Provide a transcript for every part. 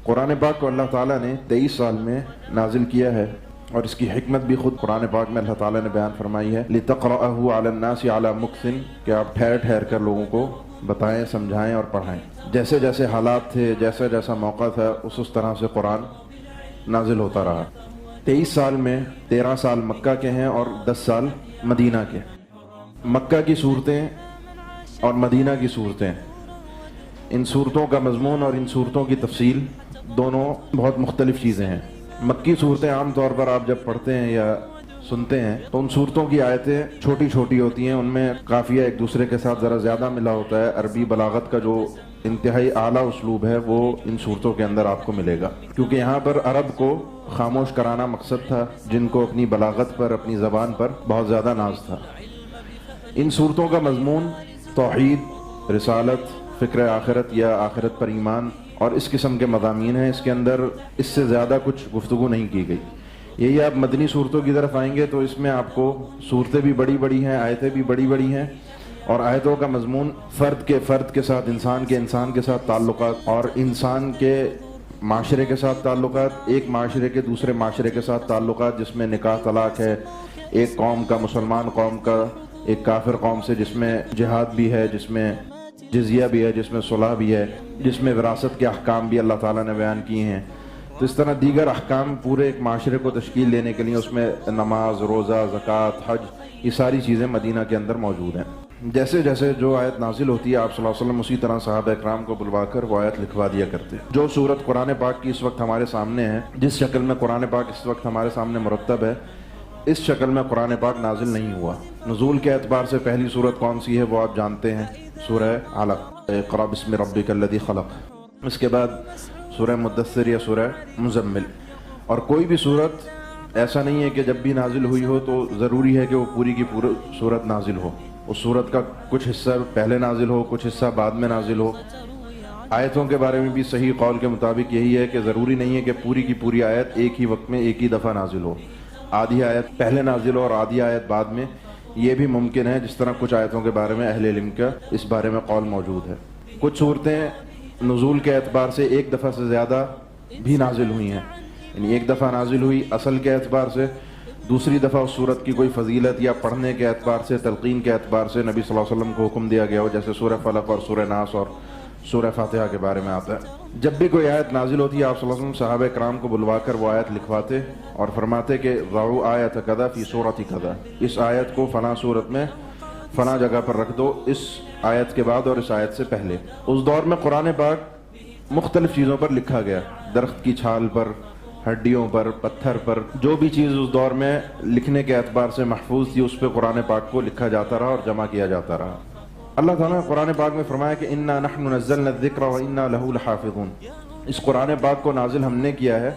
قرآن پاک کو اللہ تعالیٰ نے 23 سال میں نازل کیا ہے، اور اس کی حکمت بھی خود قرآن پاک میں اللہ تعالیٰ نے بیان فرمائی ہے، لِتَقْرَأَهُ عَلَى النَّاسِ عَلَى مُكْثٍ، کہ آپ ٹھہر ٹھہر کر لوگوں کو بتائیں، سمجھائیں اور پڑھائیں۔ جیسے جیسے حالات تھے، جیسا جیسا موقع تھا، اس طرح سے قرآن نازل ہوتا رہا۔ 23 سال میں 13 سال مکہ کے ہیں اور 10 سال مدینہ کے۔ مکہ کی صورتیں اور مدینہ کی صورتیں، ان صورتوں کا مضمون اور ان صورتوں کی تفصیل دونوں بہت مختلف چیزیں ہیں۔ مکی صورتیں عام طور پر آپ جب پڑھتے ہیں یا سنتے ہیں تو ان صورتوں کی آیتیں چھوٹی چھوٹی ہوتی ہیں، ان میں قافیہ ایک دوسرے کے ساتھ ذرا زیادہ ملا ہوتا ہے۔ عربی بلاغت کا جو انتہائی اعلیٰ اسلوب ہے وہ ان صورتوں کے اندر آپ کو ملے گا، کیونکہ یہاں پر عرب کو خاموش کرانا مقصد تھا، جن کو اپنی بلاغت پر، اپنی زبان پر بہت زیادہ ناز تھا۔ ان صورتوں کا مضمون توحید، رسالت، فکر آخرت یا آخرت پر ایمان اور اس قسم کے مضامین ہیں۔ اس کے اندر اس سے زیادہ کچھ گفتگو نہیں کی گئی۔ یہی آپ مدنی صورتوں کی طرف آئیں گے تو اس میں آپ کو صورتیں بھی بڑی بڑی ہیں، آیتیں بھی بڑی بڑی ہیں، اور آیتوں کا مضمون فرد کے ساتھ، انسان کے ساتھ تعلقات، اور انسان کے معاشرے کے ساتھ تعلقات، ایک معاشرے کے دوسرے معاشرے کے ساتھ تعلقات، جس میں نکاح طلاق ہے، ایک قوم کا، مسلمان قوم کا ایک کافر قوم سے، جس میں جہاد بھی ہے، جس میں جزیہ بھی ہے، جس میں صلح بھی ہے، جس میں وراثت کے احکام بھی اللہ تعالیٰ نے بیان کیے ہیں۔ تو اس طرح دیگر احکام پورے ایک معاشرے کو تشکیل دینے کے لیے اس میں نماز، روزہ، زکوٰۃ، حج، یہ ساری چیزیں مدینہ کے اندر موجود ہیں۔ جیسے جیسے جو آیت نازل ہوتی ہے، آپ صلی اللہ علیہ وسلم اسی طرح صحابہ اکرام کو بلوا کر وہ آیت لکھوا دیا کرتے ہیں۔ جو صورت قرآن پاک کی اس وقت ہمارے سامنے ہے، جس شکل میں قرآن پاک اس وقت ہمارے سامنے مرتب ہے، اس شکل میں قرآن پاک نازل نہیں ہوا۔ نزول کے اعتبار سے پہلی صورت کون سی ہے وہ آپ جانتے ہیں، سورہ علق، اقرأ بسم ربک الذی خلق۔ اس کے بعد سورہ مدثر یا سورہ مزمل۔ اور کوئی بھی صورت ایسا نہیں ہے کہ جب بھی نازل ہوئی ہو تو ضروری ہے کہ وہ پوری کی پوری صورت نازل ہو۔ اس صورت کا کچھ حصہ پہلے نازل ہو، کچھ حصہ بعد میں نازل ہو۔ آیتوں کے بارے میں بھی صحیح قول کے مطابق یہی ہے کہ ضروری نہیں ہے کہ پوری کی پوری آیت ایک ہی وقت میں ایک ہی دفعہ نازل ہو، آدھی آیت پہلے نازل ہو اور آدھی آیت بعد میں، یہ بھی ممکن ہے، جس طرح کچھ آیتوں کے بارے میں اہل علم کا اس بارے میں قول موجود ہے۔ کچھ صورتیں نزول کے اعتبار سے ایک دفعہ سے زیادہ بھی نازل ہوئی ہیں، یعنی ایک دفعہ نازل ہوئی اصل کے اعتبار سے، دوسری دفعہ اس صورت کی کوئی فضیلت یا پڑھنے کے اعتبار سے، تلقین کے اعتبار سے نبی صلی اللہ علیہ وسلم کو حکم دیا گیا ہو، جیسے سورہ فلق اور سورہ ناس اور سورہ فاتحہ کے بارے میں آتا ہے۔ جب بھی کوئی آیت نازل ہوتی ہے، آپ صلی اللہ علیہ وسلم صحابہ کرام کو بلوا کر وہ آیت لکھواتے اور فرماتے کہ ضعوا آیت کذا فی سورۃ کذا، اس آیت کو فلاں صورت میں فلاں جگہ پر رکھ دو، اس آیت کے بعد اور اس آیت سے پہلے۔ اس دور میں قرآن پاک مختلف چیزوں پر لکھا گیا، درخت کی چھال پر، ہڈیوں پر، پتھر پر، جو بھی چیز اس دور میں لکھنے کے اعتبار سے محفوظ تھی اس پہ قرآن پاک کو لکھا جاتا رہا اور جمع کیا جاتا رہا۔ اللہ تعالیٰ نے قرآن پاک میں فرمایا کہ انا نحن نزلنا الذکر وانا لہ لحافظون، اس قرآن پاک کو نازل ہم نے کیا ہے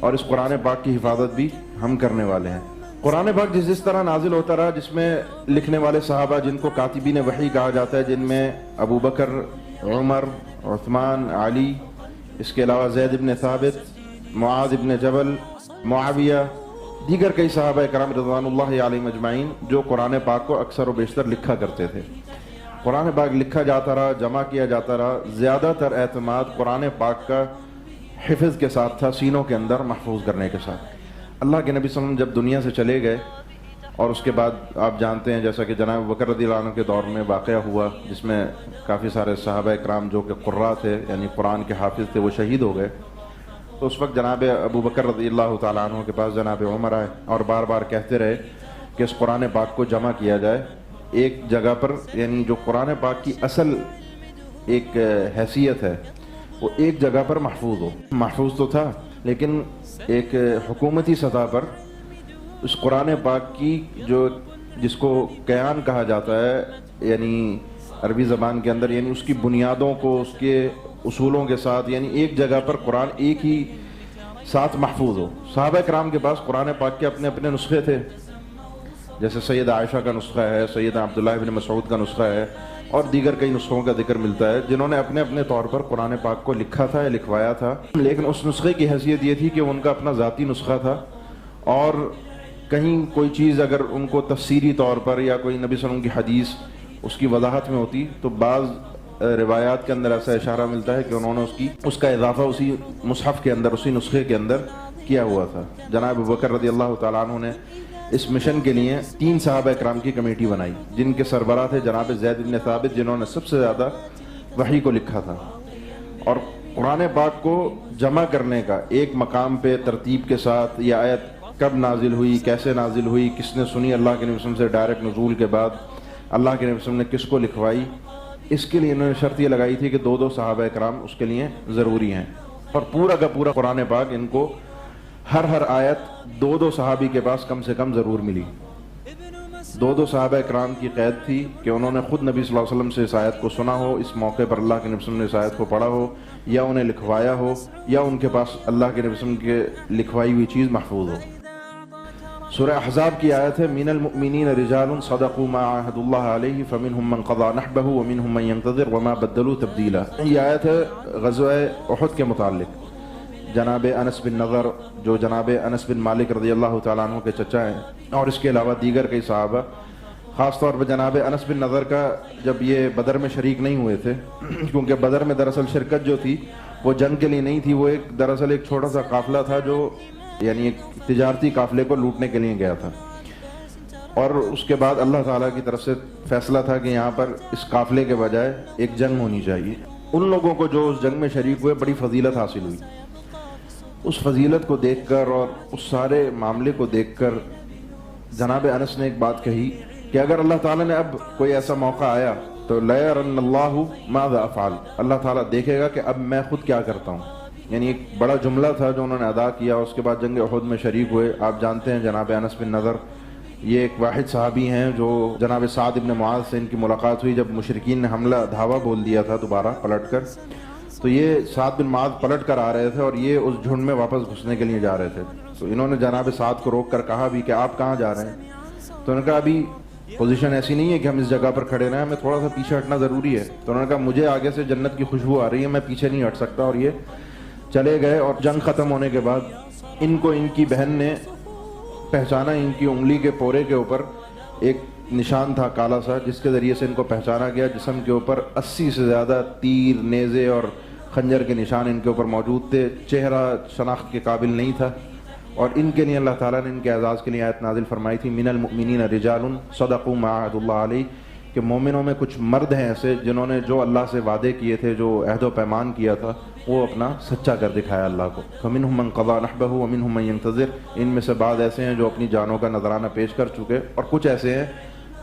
اور اس قرآن پاک کی حفاظت بھی ہم کرنے والے ہیں۔ قرآن پاک جس طرح نازل ہوتا رہا، جس میں لکھنے والے صحابہ جن کو کاتبین وحی کہا جاتا ہے، جن میں ابو بکر، عمر، عثمان، علی، اس کے علاوہ زید بن ثابت، معاذ بن جبل، معاویہ، دیگر کئی صحابہ کرام رضوان اللہ علیہم اجمعین، جو قرآن پاک کو اکثر و بیشتر لکھا کرتے تھے۔ قرآن پاک لکھا جاتا رہا، جمع کیا جاتا رہا، زیادہ تر اعتماد قرآن پاک کا حفظ کے ساتھ تھا، سینوں کے اندر محفوظ کرنے کے ساتھ۔ اللہ کے نبی صلی اللہ علیہ وسلم جب دنیا سے چلے گئے اور اس کے بعد آپ جانتے ہیں جیسا کہ جناب بکر رضی اللہ عنہ کے دور میں واقعہ ہوا، جس میں کافی سارے صحابہ اکرام جو کہ قراء تھے، یعنی قرآن کے حافظ تھے، وہ شہید ہو گئے۔ تو اس وقت جناب ابو بکر رضی اللہ تعالیٰ عنہ کے پاس جناب عمر آئے اور بار بار کہتے رہے کہ اس قرآن پاک کو جمع کیا جائے ایک جگہ پر، یعنی جو قرآن پاک کی اصل ایک حیثیت ہے وہ ایک جگہ پر محفوظ ہو۔ محفوظ تو تھا لیکن ایک حکومتی سطح پر اس قرآن پاک کی جو جس کو کیان کہا جاتا ہے، یعنی عربی زبان کے اندر، یعنی اس کی بنیادوں کو، اس کے اصولوں کے ساتھ، یعنی ایک جگہ پر قرآن ایک ہی ساتھ محفوظ ہو۔ صحابہ کرام کے پاس قرآن پاک کے اپنے اپنے نسخے تھے، جیسے سیدہ عائشہ کا نسخہ ہے، سیدہ عبداللہ بن مسعود کا نسخہ ہے، اور دیگر کئی نسخوں کا ذکر ملتا ہے جنہوں نے اپنے اپنے طور پر قرآن پاک کو لکھا تھا یا لکھوایا تھا۔ لیکن اس نسخے کی حیثیت یہ تھی کہ ان کا اپنا ذاتی نسخہ تھا، اور کہیں کوئی چیز اگر ان کو تفسیری طور پر یا کوئی نبی صلی اللہ علیہ وسلم کی حدیث اس کی وضاحت میں ہوتی تو بعض روایات کے اندر ایسا اشارہ ملتا ہے کہ انہوں نے اس کا اضافہ اسی مصحف کے اندر، اسی نسخے کے اندر کیا ہوا تھا۔ جناب ابوبکر رضی اللہ تعالیٰ عنہ نے اس مشن کے لیے 3 صحابہ اکرام کی کمیٹی بنائی، جن کے سربراہ تھے جناب زید بن ثابت، جنہوں نے سب سے زیادہ وحی کو لکھا تھا، اور قرآن پاک کو جمع کرنے کا ایک مقام پہ ترتیب کے ساتھ، یہ آیت کب نازل ہوئی، کیسے نازل ہوئی، کس نے سنی اللہ کے نبی صلی اللہ علیہ وسلم سے ڈائریکٹ نزول کے بعد، اللہ کے نبی صلی اللہ علیہ وسلم نے کس کو لکھوائی، اس کے لیے انہوں نے شرط یہ لگائی تھی کہ 2 صحابہ اکرام اس کے لیے ضروری ہیں، اور پورا کا پورا قرآن پاک ان کو ہر آیت 2 صحابی کے پاس کم سے کم ضرور ملی۔ 2 صحابہ اکرام کی قید تھی کہ انہوں نے خود نبی صلی اللہ علیہ وسلم سے اس آیت کو سنا ہو، اس موقع پر اللہ کے نبی صلی اللہ علیہ وسلم نے اس آیت کو پڑھا ہو، یا انہیں لکھوایا ہو، یا ان کے پاس اللہ کے نبی صلی اللہ علیہ وسلم کے لکھوائی ہوئی چیز محفوظ ہو۔ سورہ احزاب کی آیت ہے من المؤمنین رجال صدقوا ما عاهدوا الله علیہ فمنهم من قضى نحبه ومنهم من ينتظر وما بدلوا تبدیلا۔ یہ آیت ہے غزوہ احد کے متعلق۔ جناب انس بن نضر جو جناب انس بن مالک رضی اللہ تعالیٰ عنہ کے چچا ہیں، اور اس کے علاوہ دیگر کئی صحابہ، خاص طور پر جناب انس بن نضر کا جب یہ بدر میں شریک نہیں ہوئے تھے، کیونکہ بدر میں دراصل شرکت جو تھی وہ جنگ کے لیے نہیں تھی، وہ دراصل ایک چھوٹا سا قافلہ تھا جو یعنی ایک تجارتی قافلے کو لوٹنے کے لیے گیا تھا، اور اس کے بعد اللہ تعالیٰ کی طرف سے فیصلہ تھا کہ یہاں پر اس قافلے کے بجائے ایک جنگ ہونی چاہیے۔ ان لوگوں کو جو اس جنگ میں شریک ہوئے بڑی فضیلت حاصل ہوئی۔ اس فضیلت کو دیکھ کر اور اس سارے معاملے کو دیکھ کر جناب انس نے ایک بات کہی کہ اگر اللہ تعالیٰ نے اب کوئی ایسا موقع آیا تو لَيَرَنَّ اللَّهُ مَاذَا أَفْعَلُ، اللہ تعالیٰ دیکھے گا کہ اب میں خود کیا کرتا ہوں۔ یعنی ایک بڑا جملہ تھا جو انہوں نے ادا کیا۔ اس کے بعد جنگ احد میں شریک ہوئے۔ آپ جانتے ہیں جناب انس بن نضر یہ ایک واحد صحابی ہیں جو جناب سعد بن معاذ سے ان کی ملاقات ہوئی جب مشرکین نے حملہ دھاوا بول دیا تھا دوبارہ پلٹ کر، تو یہ سعد بن معاذ پلٹ کر آ رہے تھے اور یہ اس جھنڈ میں واپس گھسنے کے لیے جا رہے تھے، تو انہوں نے جناب سعد کو روک کر کہا بھی کہ آپ کہاں جا رہے ہیں؟ تو انہوں نے کہا ابھی پوزیشن ایسی نہیں ہے کہ ہم اس جگہ پر کھڑے رہیں، ہمیں تھوڑا سا پیچھے ہٹنا ضروری ہے۔ تو انہوں نے کہا مجھے آگے سے جنت کی خوشبو آ رہی ہے، میں پیچھے نہیں ہٹ سکتا، اور یہ چلے گئے۔ اور جنگ ختم ہونے کے بعد ان کو ان کی بہن نے پہچانا، ان کی انگلی کے پورے کے اوپر ایک نشان تھا کالا سا، جس کے ذریعے سے ان کو پہچانا گیا۔ جسم کے اوپر 80 سے زیادہ تیر، نیزے اور خنجر کے نشان ان کے اوپر موجود تھے۔ چہرہ شناخت کے قابل نہیں تھا، اور ان کے لیے اللہ تعالیٰ نے ان کے اعزاز کے لیے آیت نازل فرمائی تھی من المؤمنین رجال صدقوا ما عاهدوا الله علیہ، کہ مومنوں میں کچھ مرد ہیں ایسے جنہوں نے جو اللہ سے وعدے کیے تھے، جو عہد و پیمان کیا تھا، وہ اپنا سچا کر دکھایا اللہ کو۔ فمنهم من قضى نحبه ومنهم من ينتظر، ان میں سے بعض ایسے ہیں جو اپنی جانوں کا نذرانہ پیش کر چکے، اور کچھ ایسے ہیں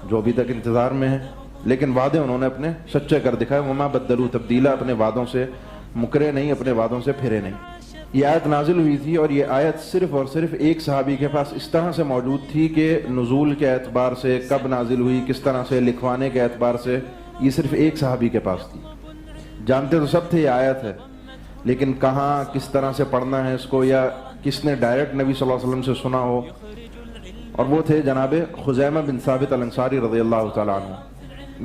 جو ابھی تک انتظار میں ہیں، لیکن وعدے انہوں نے اپنے سچے کر دکھائے۔ وما بدلوا تبدیلا، اپنے وعدوں سے مکرے نہیں، اپنے وعدوں سے پھرے نہیں۔ یہ آیت نازل ہوئی تھی، اور یہ آیت صرف اور صرف ایک صحابی کے پاس اس طرح سے موجود تھی کہ نزول کے اعتبار سے، کب نازل ہوئی، کس طرح سے، لکھوانے کے اعتبار سے، یہ صرف ایک صحابی کے پاس تھی۔ جانتے تو سب تھے یہ آیت ہے، لیکن کہاں کس طرح سے پڑھنا ہے اس کو، یا کس نے ڈائریکٹ نبی صلی اللہ علیہ وسلم سے سنا ہو، اور وہ تھے جناب خزیمہ بن ثابت الانصاری رضی اللہ تعالیٰ عنہ۔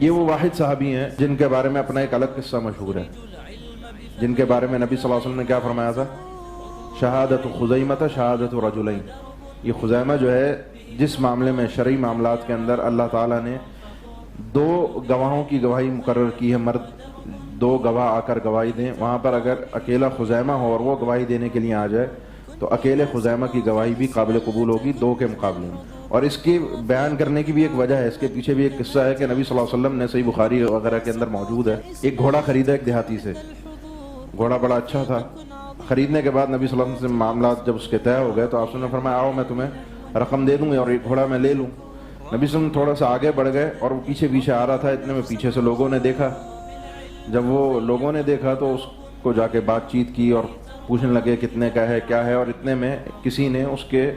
یہ وہ واحد صحابی ہیں جن کے بارے میں اپنا ایک الگ قصہ مشہور ہے، جن کے بارے میں نبی صلی اللہ علیہ وسلم نے کیا فرمایا تھا؟ شہادت خزیمہ شہادت رجلین۔ یہ خزیمہ جو ہے، جس معاملے میں شرعی معاملات کے اندر اللہ تعالیٰ نے 2 گواہوں کی گواہی مقرر کی ہے، مرد 2 گواہ آ کر گواہی دیں، وہاں پر اگر اکیلا خزیمہ ہو اور وہ گواہی دینے کے لیے آ جائے تو اکیلے خزیمہ کی گواہی بھی قابل قبول ہوگی 2 کے مقابلے میں۔ اور اس کی بیان کرنے کی بھی ایک وجہ ہے، اس کے پیچھے بھی ایک قصہ ہے کہ نبی صلی اللہ علیہ وسلم نے، صحیح بخاری وغیرہ کے اندر موجود ہے، ایک گھوڑا خریدا ایک دیہاتی سے، گھوڑا بڑا اچھا تھا۔ خریدنے کے بعد نبی صلی اللہ علیہ وسلم سے معاملات جب اس کے طے ہو گئے تو آپ نے فرمایا آؤ میں تمہیں رقم دے دوں گا اور ایک گھوڑا میں لے لوں۔ نبی صلی اللہ علیہ وسلم تھوڑا سا آگے بڑھ گئے اور وہ پیچھے پیچھے آ رہا تھا، اتنے میں پیچھے سے لوگوں نے دیکھا۔ جب وہ لوگوں نے دیکھا تو اس کو جا کے بات چیت کی اور پوچھنے لگے کتنے کا ہے کیا ہے، اور اتنے میں کسی نے اس کے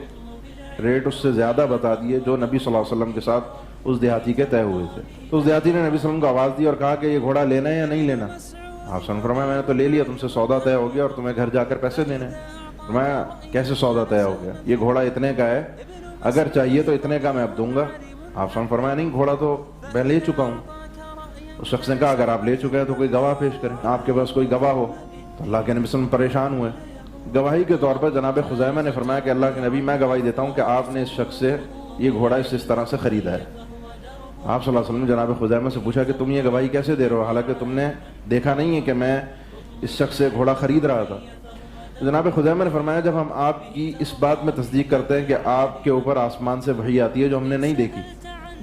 ریٹ اس سے زیادہ بتا دیے جو نبی صلی اللہ علیہ وسلم کے ساتھ اس دیہاتی کے طے ہوئے تھے۔ تو اس دیہاتی نے نبی صلی اللہ علیہ وسلم کو آواز دی اور کہا کہ یہ گھوڑا لینا ہے یا نہیں لینا؟ آپ صلی اللہ علیہ وسلم فرمایا میں نے تو لے لیا، تم سے سودا طے ہو گیا اور تمہیں گھر جا کر پیسے دینے ہیں۔ فرمایا کیسے سودا طے ہو گیا؟ یہ گھوڑا اتنے کا ہے، اگر چاہیے تو اتنے کا میں اب دوں گا۔ آپ صلی اللہ علیہ وسلم فرمایا نہیں، گھوڑا تو میں لے چکا ہوں۔ اس شخص نے کہا اگر آپ لے چکے ہیں تو کوئی گواہ پیش کریں، آپ کے پاس کوئی گواہ ہو۔ تو اللہ کے نبی صلی اللہ علیہ وسلم پریشان ہوئے۔ گواہی کے طور پر جناب خزیمہ نے فرمایا کہ اللہ کے نبی میں گواہی دیتا ہوں کہ آپ نے اس شخص سے یہ گھوڑا اس طرح سے خریدا ہے۔ آپ صلی اللہ علیہ وسلم نے جناب خزیمہ سے پوچھا کہ تم یہ گواہی کیسے دے رہے ہو حالانکہ تم نے دیکھا نہیں ہے کہ میں اس شخص سے گھوڑا خرید رہا تھا؟ جناب خزیمہ نے فرمایا جب ہم آپ کی اس بات میں تصدیق کرتے ہیں کہ آپ کے اوپر آسمان سے وحی آتی ہے جو ہم نے نہیں دیکھی،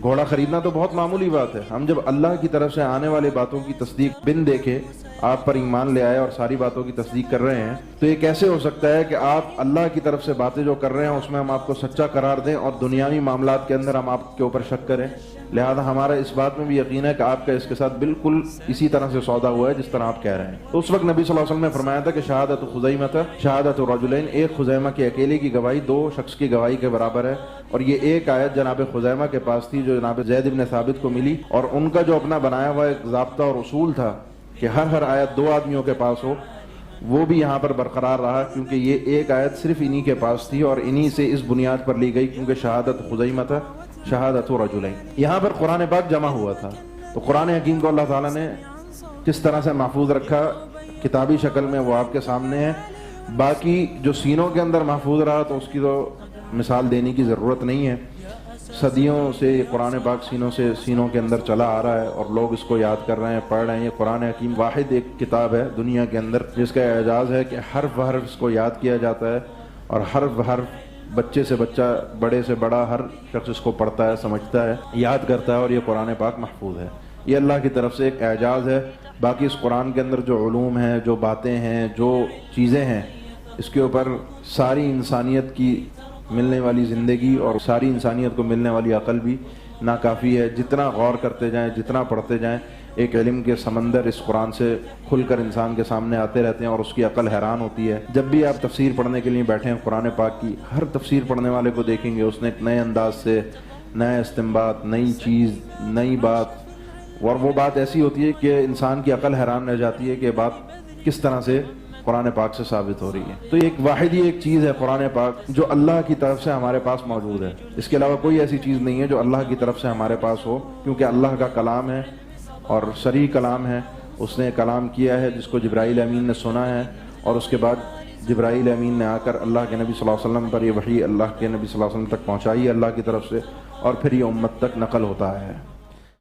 گھوڑا خریدنا تو بہت معمولی بات ہے، ہم جب اللہ کی طرف سے آنے والی باتوں کی تصدیق بن دیکھے آپ پر ایمان لے آئے اور ساری باتوں کی تصدیق کر رہے ہیں، تو یہ کیسے ہو سکتا ہے کہ آپ اللہ کی طرف سے باتیں جو کر رہے ہیں اس میں ہم آپ کو سچا قرار دیں اور دنیاوی معاملات کے اندر ہم آپ کے اوپر شک کریں؟ لہذا ہمارا اس بات میں بھی یقین ہے کہ آپ کا اس کے ساتھ بالکل اسی طرح سے سودا ہوا ہے جس طرح آپ کہہ رہے ہیں۔ تو اس وقت نبی صلی اللہ علیہ وسلم نے فرمایا تھا کہ شہادت خزیمہ شہادت رجلین، ایک خزیمہ کی اکیلے کی گواہی 2 شخص کی گواہی کے برابر ہے، اور یہ ایک آیت جناب خزیمہ کے پاس تھی جو جناب زید بن ثابت کو ملی، اور ان کا جو اپنا بنایا ہوا ایک ضابطہ اور اصول تھا کہ ہر آیت 2 آدمیوں کے پاس ہو، وہ بھی یہاں پر برقرار رہا، کیونکہ یہ ایک آیت صرف انہی کے پاس تھی اور انہی سے اس بنیاد پر لی گئی، کیونکہ شہادت خزیمہ شہادت رجلین یہاں پر قرآن پاک جمع ہوا تھا۔ تو قرآن حکیم کو اللہ تعالیٰ نے کس طرح سے محفوظ رکھا کتابی شکل میں وہ آپ کے سامنے ہے، باقی جو سینوں کے اندر محفوظ رہا تو اس کی تو مثال دینے کی ضرورت نہیں ہے، صدیوں سے قرآن پاک سینوں کے اندر چلا آ رہا ہے اور لوگ اس کو یاد کر رہے ہیں، پڑھ رہے ہیں۔ یہ قرآن حکیم واحد ایک کتاب ہے دنیا کے اندر جس کا اعجاز ہے کہ حرف بحرف اس کو یاد کیا جاتا ہے، اور حرف بحرف بچے سے بچہ بڑے سے بڑا ہر شخص اس کو پڑھتا ہے، سمجھتا ہے، یاد کرتا ہے، اور یہ قرآن پاک محفوظ ہے۔ یہ اللہ کی طرف سے ایک اعجاز ہے۔ باقی اس قرآن کے اندر جو علوم ہیں، جو باتیں ہیں، جو چیزیں ہیں، اس کے اوپر ساری انسانیت کی ملنے والی زندگی اور ساری انسانیت کو ملنے والی عقل بھی ناکافی ہے۔ جتنا غور کرتے جائیں، جتنا پڑھتے جائیں، ایک علم کے سمندر اس قرآن سے کھل کر انسان کے سامنے آتے رہتے ہیں اور اس کی عقل حیران ہوتی ہے۔ جب بھی آپ تفسیر پڑھنے کے لیے بیٹھے ہیں قرآن پاک کی، ہر تفسیر پڑھنے والے کو دیکھیں گے اس نے ایک نئے انداز سے نئے استنباط، نئی چیز، نئی بات، اور وہ بات ایسی ہوتی ہے کہ انسان کی عقل حیران رہ جاتی ہے کہ بات کس طرح سے قرآن پاک سے ثابت ہو رہی ہے۔ تو ایک واحد ہی ایک چیز ہے قرآن پاک جو اللہ کی طرف سے ہمارے پاس موجود ہے، اس کے علاوہ کوئی ایسی چیز نہیں ہے جو اللہ کی طرف سے ہمارے پاس ہو، کیونکہ اللہ کا کلام ہے اور صریح کلام ہے۔ اس نے کلام کیا ہے جس کو جبرائیل امین نے سنا ہے، اور اس کے بعد جبرائیل امین نے آ کر اللہ کے نبی صلی اللہ علیہ وسلم پر یہ وحی اللہ کے نبی صلی اللہ علیہ وسلم تک پہنچائی ہے اللہ کی طرف سے، اور پھر یہ امت تک نقل ہوتا ہے۔